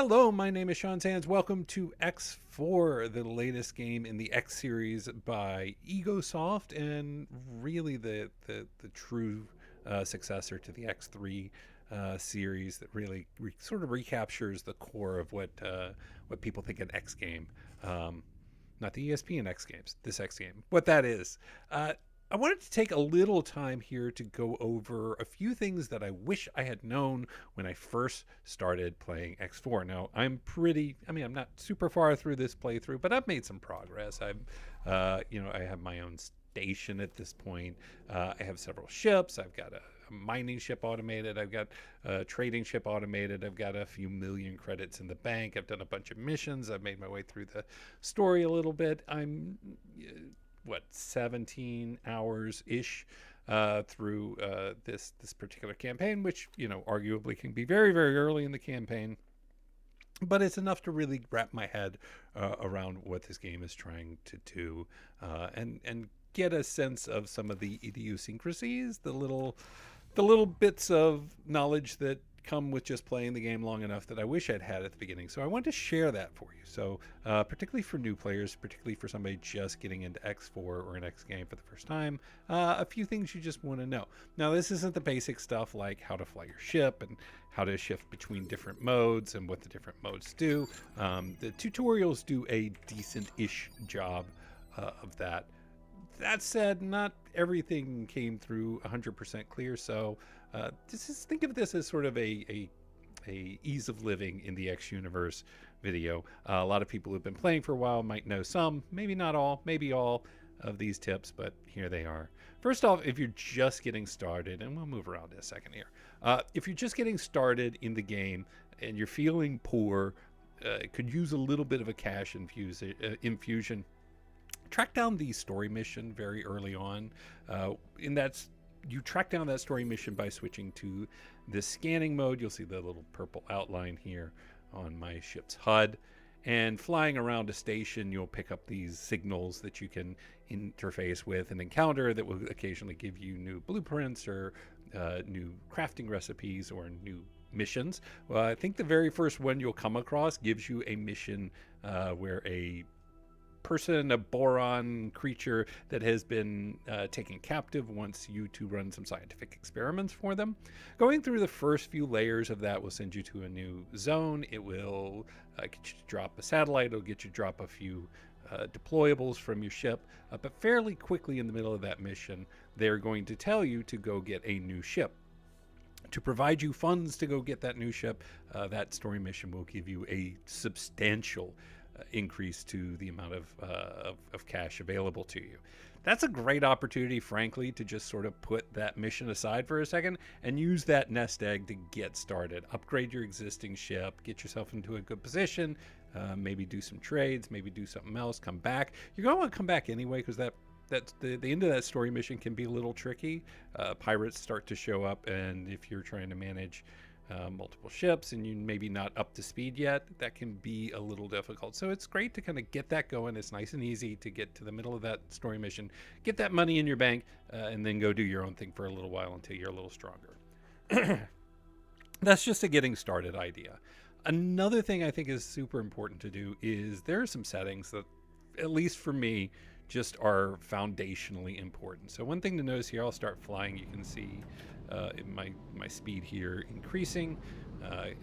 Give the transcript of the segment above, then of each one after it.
Hello, my name is Sean Sands. Welcome to X4, the latest game in the X series by Egosoft, and really the true successor to the X3 series that really sort of recaptures the core of what people think an X game. Not the ESPN X games, this X game. What that is. I wanted to take a little time here to go over a few things that I wish I had known when I first started playing X4. Now, I'm not super far through this playthrough, but I've made some progress. I have my own station at this point. I have several ships. I've got a mining ship automated. I've got a trading ship automated. I've got a few million credits in the bank. I've done a bunch of missions. I've made my way through the story a little bit. I'm 17 hours ish through this particular campaign, which arguably can be very, very early in the campaign, but it's enough to really wrap my head around what this game is trying to do, and get a sense of some of the idiosyncrasies, the little bits of knowledge that come with just playing the game long enough that I wish I'd had at the beginning. So I wanted to share that for you. So particularly for new players, particularly for somebody just getting into X4 or an X game for the first time, a few things you just want to know. Now, this isn't the basic stuff like how to fly your ship and how to shift between different modes and what the different modes do. The tutorials do a decent-ish job of that. That said, not everything came through 100% clear, so think of this as sort of a ease of living in the X universe video. A lot of people who've been playing for a while might know some, maybe not all, maybe all of these tips, but here they are. First off, if you're just getting started, and we'll move around in a second here. If you're just getting started in the game and you're feeling poor, could use a little bit of a cash infusion. Track down the story mission very early on. You track down that story mission by switching to the scanning mode. You'll see the little purple outline here on my ship's HUD. And flying around a station, you'll pick up these signals that you can interface with and encounter that will occasionally give you new blueprints or new crafting recipes or new missions. Well, I think the very first one you'll come across gives you a mission where a boron creature that has been taken captive wants you to run some scientific experiments for them. Going through the first few layers of that will send you to a new zone. It will get you to drop a satellite. It'll get you to drop a few deployables from your ship. But fairly quickly in the middle of that mission, they're going to tell you to go get a new ship. To provide you funds to go get that new ship, that story mission will give you a substantial increase to the amount of cash available to you. That's a great opportunity, frankly, to just sort of put that mission aside for a second and use that nest egg to get started. Upgrade your existing ship, get yourself into a good position, maybe do some trades, maybe do something else, come back. You're going to want to come back anyway, because that's the end of that story mission can be a little tricky. Pirates start to show up, and if you're trying to manage multiple ships and you maybe not up to speed yet, that can be a little difficult. So it's great to kind of get that going. It's nice and easy to get to the middle of that story mission, get that money in your bank, and then go do your own thing for a little while until you're a little stronger. That's just a getting started idea. Another thing I think is super important to do is there are some settings that, at least for me, just are foundationally important. So one thing to notice here, I'll start flying. You can see my speed here increasing,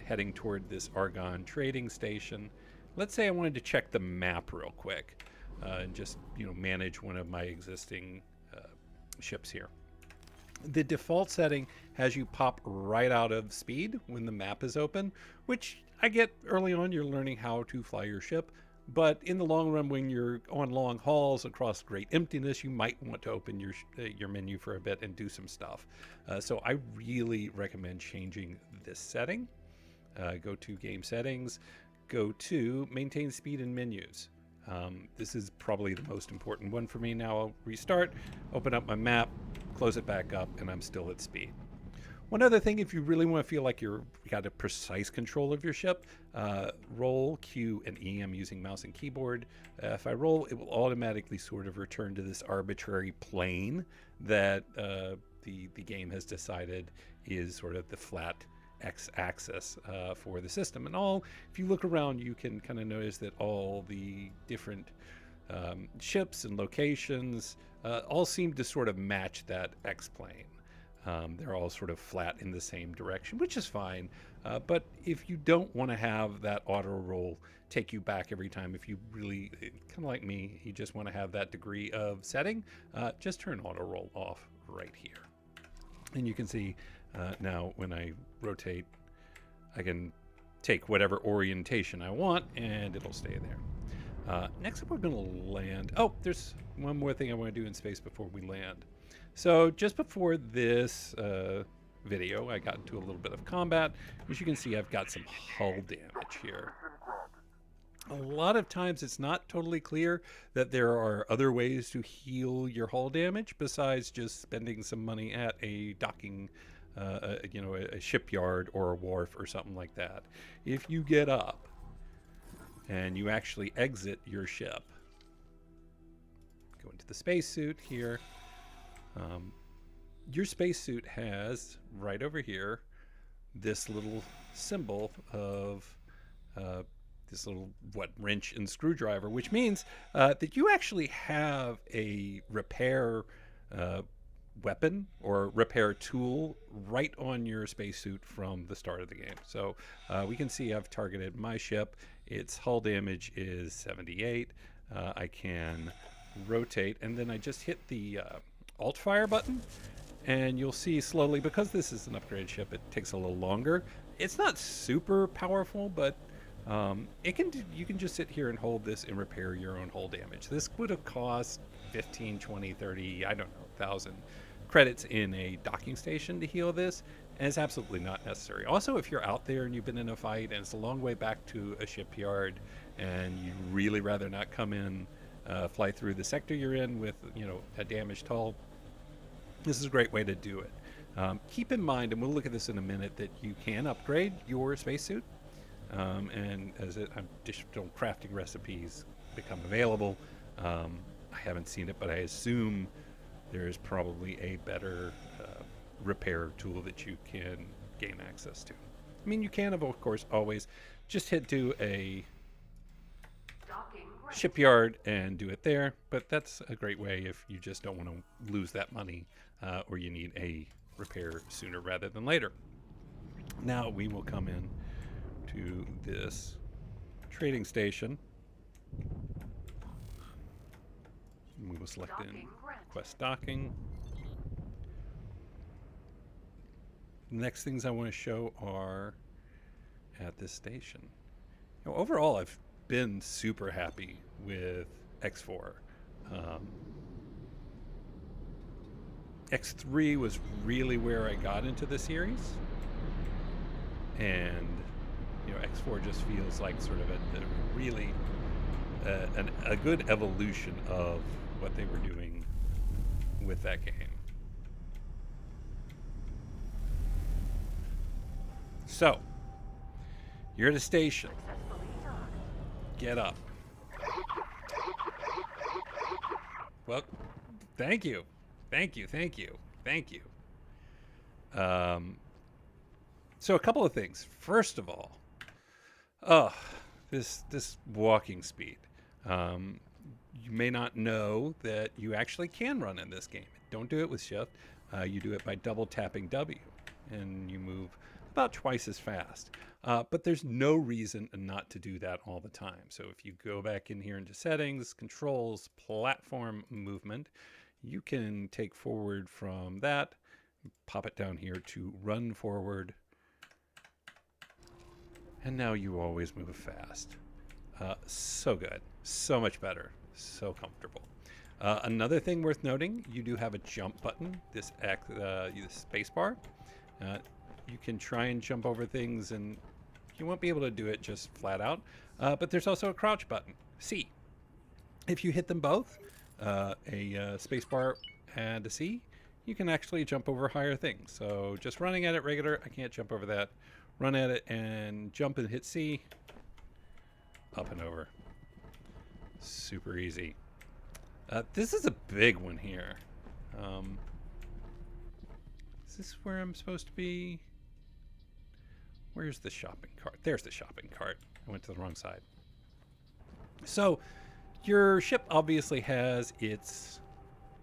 heading toward this Argon trading station. Let's say I wanted to check the map real quick and just manage one of my existing ships here. The default setting has you pop right out of speed when the map is open, which I get early on. You're learning how to fly your ship. But in the long run, when you're on long hauls across great emptiness, you might want to open your menu for a bit and do some stuff. So I really recommend changing this setting. Go to Game Settings, go to Maintain Speed in Menus. This is probably the most important one for me. Now I'll restart, open up my map, close it back up, and I'm still at speed. One other thing, if you really want to feel like you got a precise control of your ship, roll Q and E. I'm using mouse and keyboard. If I roll, it will automatically sort of return to this arbitrary plane that the game has decided is sort of the flat x-axis for the system. And all, if you look around, you can kind of notice that all the different ships and locations all seem to sort of match that x-plane. They're all sort of flat in the same direction, which is fine. But if you don't want to have that auto roll take you back every time, if you really, kind of like me, you just want to have that degree of setting, just turn auto roll off right here. And you can see now when I rotate, I can take whatever orientation I want and it'll stay there. Next up, we're going to land. Oh, there's one more thing I want to do in space before we land. So just before this video, I got into a little bit of combat. As you can see, I've got some hull damage here. A lot of times it's not totally clear that there are other ways to heal your hull damage besides just spending some money at a docking, a shipyard or a wharf or something like that. If you get up and you actually exit your ship, go into the spacesuit here. Your spacesuit has right over here this little symbol of this little wrench and screwdriver, which means that you actually have a repair weapon or repair tool right on your spacesuit from the start of the game. So we can see I've targeted my ship. Its hull damage is 78. I can rotate, and then I just hit the alt fire button, and you'll see slowly, because this is an upgraded ship, it takes a little longer. It's not super powerful, but you can just sit here and hold this and repair your own hull damage. This would have cost 15, 20, 30, I don't know, 1,000 credits in a docking station to heal this, and it's absolutely not necessary. Also, if you're out there and you've been in a fight and it's a long way back to a shipyard and you'd really rather not come in, fly through the sector you're in with, a damaged hull, this is a great way to do it. Keep in mind, and we'll look at this in a minute, that you can upgrade your spacesuit. And as additional crafting recipes become available, I haven't seen it, but I assume there is probably a better repair tool that you can gain access to. I mean, you can, of course, always just head to a shipyard and do it there, but that's a great way if you just don't want to lose that money or you need a repair sooner rather than later. Now we will come in to this trading station. We will select in Quest Docking. The next things I want to show are at this station. Overall, I've been super happy with X4. X3 was really where I got into the series, and X4 just feels like sort of a really a good evolution of what they were doing with that game. So, you're at a station. Get up. Well, thank you. So a couple of things. First of all, this walking speed. You may not know that you actually can run in this game. Don't do it with shift. You do it by double tapping W, and you move about twice as fast. But there's no reason not to do that all the time. So if you go back in here into settings, controls, platform movement, you can take forward from that, pop it down here to run forward. And now you always move fast. So good, so much better, so comfortable. Another thing worth noting, you do have a jump button, this space bar. You can try and jump over things, and you won't be able to do it just flat out. But there's also a crouch button, C. If you hit them both, a space bar and a C, you can actually jump over higher things. So just running at it regular, I can't jump over that. Run at it and jump and hit C, up and over. Super easy. This is a big one here. Is this where I'm supposed to be? Where's the shopping cart? There's the shopping cart. I went to the wrong side. So your ship obviously has its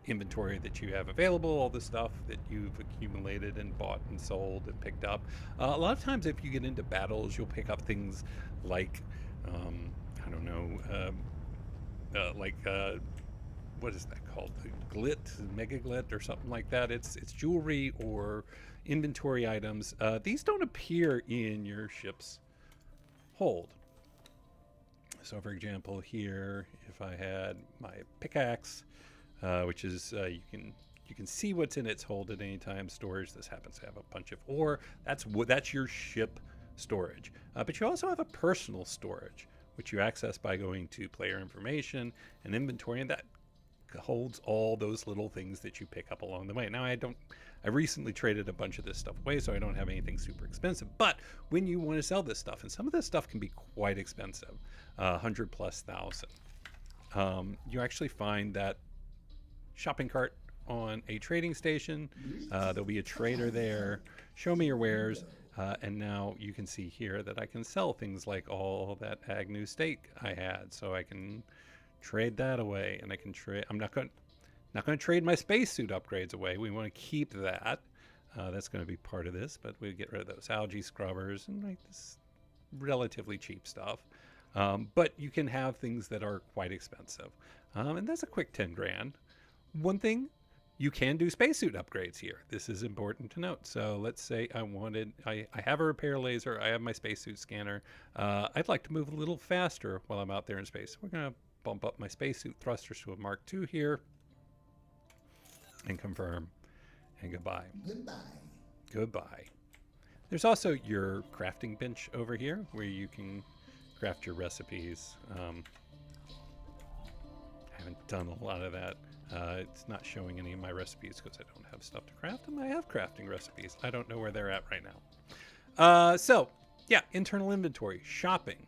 inventory that you have available, all the stuff that you've accumulated and bought and sold and picked up. A lot of times if you get into battles, you'll pick up things like, I don't know, what is that called? Glit, mega glit, or something like that. It's jewelry or inventory items. These don't appear in your ship's hold. So, for example, here, if I had my pickaxe, which is you can see what's in its hold at any time. Storage. This happens to have a bunch of ore. That's your ship storage. But you also have a personal storage, which you access by going to player information and inventory, and that holds all those little things that you pick up along the way. Now, I recently traded a bunch of this stuff away, so I don't have anything super expensive. But when you want to sell this stuff, and some of this stuff can be quite expensive, 100 plus thousand, you actually find that shopping cart on a trading station. There'll be a trader there. Show me your wares. And now you can see here that I can sell things like all that Agnew steak I had. So I can trade that away, and I can trade. I'm not going to trade my spacesuit upgrades away. We want to keep that. That's going to be part of this, but we get rid of those algae scrubbers and like this relatively cheap stuff. But you can have things that are quite expensive, and that's a quick 10 grand. One thing, you can do spacesuit upgrades here. This is important to note. So let's say I have a repair laser. I have my spacesuit scanner. I'd like to move a little faster while I'm out there in space. We're going to bump up my spacesuit thrusters to a Mark II here. And confirm. And goodbye. Goodbye. There's also your crafting bench over here where you can craft your recipes. I haven't done a lot of that. It's not showing any of my recipes because I don't have stuff to craft them. I have crafting recipes. I don't know where they're at right now. So, yeah, internal inventory, shopping.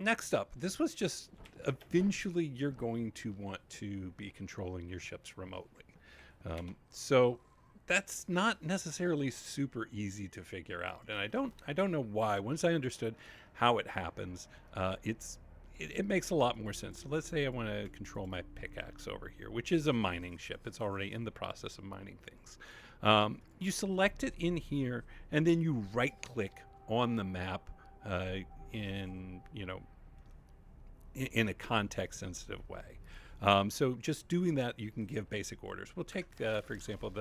Next up, this was just eventually you're going to want to be controlling your ships remotely. So that's not necessarily super easy to figure out, and I don't know why. Once I understood how it happens, it makes a lot more sense. So let's say I want to control my pickaxe over here, which is a mining ship. It's already in the process of mining things. You select it in here, and then you right-click on the map in a context-sensitive way. So just doing that, you can give basic orders. We'll take, for example,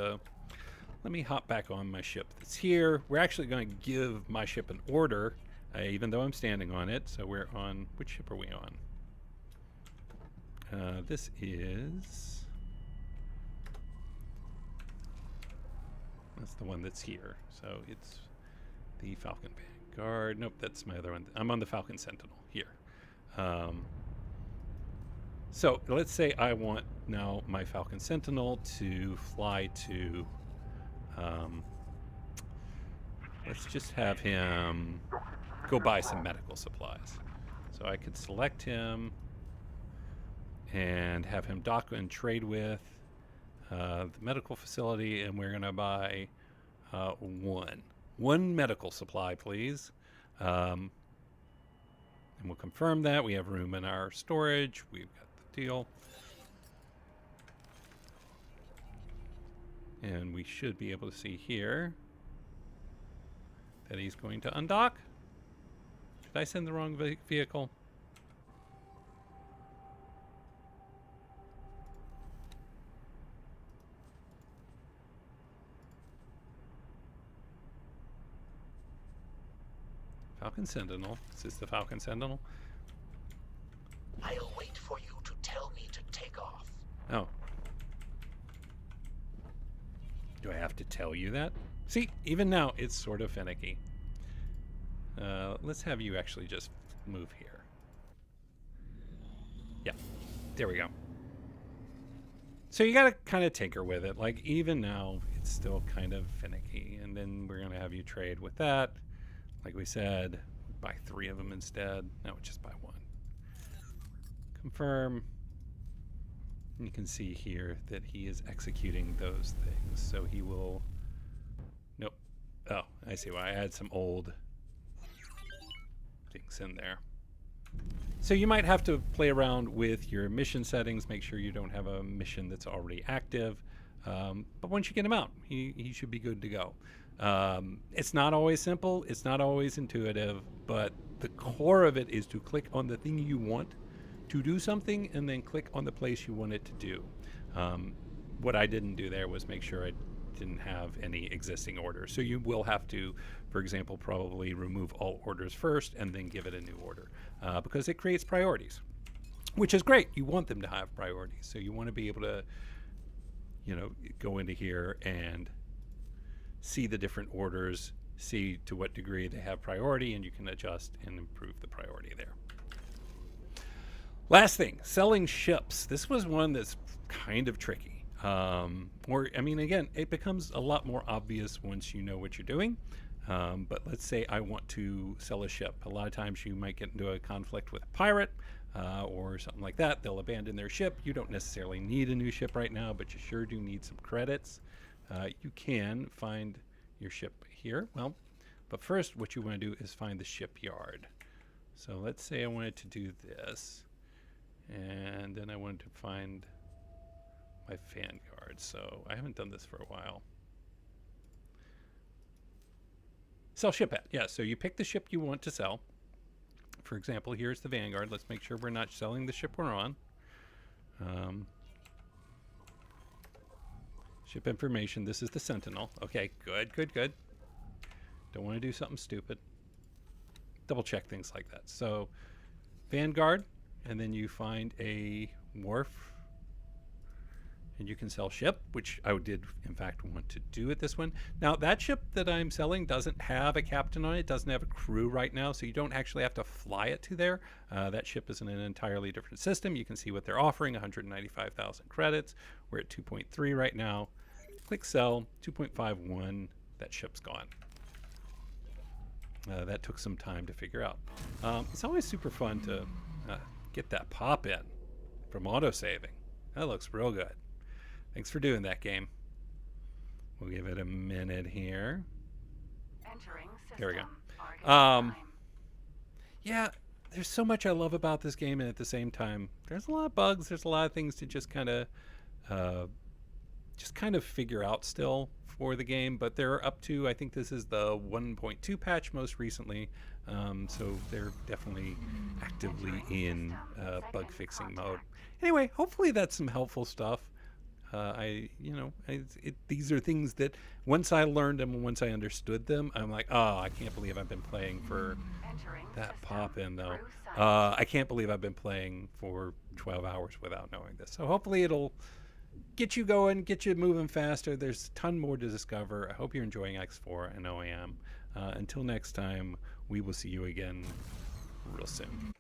let me hop back on my ship that's here. We're actually going to give my ship an order, even though I'm standing on it. So we're on, which ship are we on? This is, that's the one that's here. So it's the Falcon Vanguard. Nope, that's my other one. I'm on the Falcon Sentinel here. So let's say I want now my Falcon Sentinel to fly to, let's just have him go buy some medical supplies. So I could select him and have him dock and trade with the medical facility, and we're going to buy one medical supply, please. And we'll confirm that. We have room in our storage. We've got the deal. And we should be able to see here that he's going to undock. Did I send the wrong vehicle? Falcon Sentinel. Is this the Falcon Sentinel? I'll wait for you to tell me to take off. Oh. Do I have to tell you that? See, even now, it's sort of finicky. Let's have you actually just move here. Yeah, there we go. So you gotta kind of tinker with it. Like, even now, it's still kind of finicky. And then we're gonna have you trade with that. Like we said, buy 3 of them instead. No, just buy 1. Confirm. And you can see here that he is executing those things. So he will... Nope. Oh, I see why. I had some old things in there. So you might have to play around with your mission settings, make sure you don't have a mission that's already active. But once you get him out, he should be good to go. It's not always simple, it's not always intuitive, but the core of it is to click on the thing you want to do something and then click on the place you want it to do. What I didn't do there was make sure I didn't have any existing orders. So you will have to, for example, probably remove all orders first and then give it a new order because it creates priorities, which is great. You want them to have priorities. So you want to be able to, you know, go into here and see the different orders, see to what degree they have priority, and you can adjust and improve the priority there. Last thing, selling ships. This was one that's kind of tricky. Or, I mean, again, it becomes a lot more obvious once you know what you're doing. But let's say I want to sell a ship. A lot of times you might get into a conflict with a pirate or something like that. They'll abandon their ship. You don't necessarily need a new ship right now, but you sure do need some credits. You can find your ship here. Well, but first what you want to do is find the shipyard. So let's say I wanted to do this. And then I wanted to find my Vanguard. So I haven't done this for a while. Sell ship at. Yeah, so you pick the ship you want to sell. For example, here's the Vanguard. Let's make sure we're not selling the ship we're on. Ship information. This is the Sentinel. Okay, good, good, good. Don't want to do something stupid. Double check things like that. So Vanguard, and then you find a wharf. And you can sell ship, which I did, in fact, want to do at this one. Now, that ship that I'm selling doesn't have a captain on it. It doesn't have a crew right now, so you don't actually have to fly it to there. That ship is in an entirely different system. You can see what they're offering, 195,000 credits. We're at 2.3 right now. Click sell, 2.51. That ship's gone. That took some time to figure out. It's always super fun to get that pop in from autosaving. That looks real good. Thanks for doing that, game. We'll give it a minute here. There we go. Yeah, there's so much I love about this game, and at the same time, there's a lot of bugs. There's a lot of things to just kind of figure out still for the game. But they're up to, I think this is the 1.2 patch most recently, so they're definitely actively in bug fixing mode. Anyway, hopefully that's some helpful stuff. These are things that once I learned them and once I understood them, I'm like, oh, I can't believe I've been playing for that pop in though. I can't believe I've been playing for 12 hours without knowing this. So hopefully it'll get you going, get you moving faster. There's a ton more to discover. I hope you're enjoying X4. I know I am. Until next time, we will see you again real soon.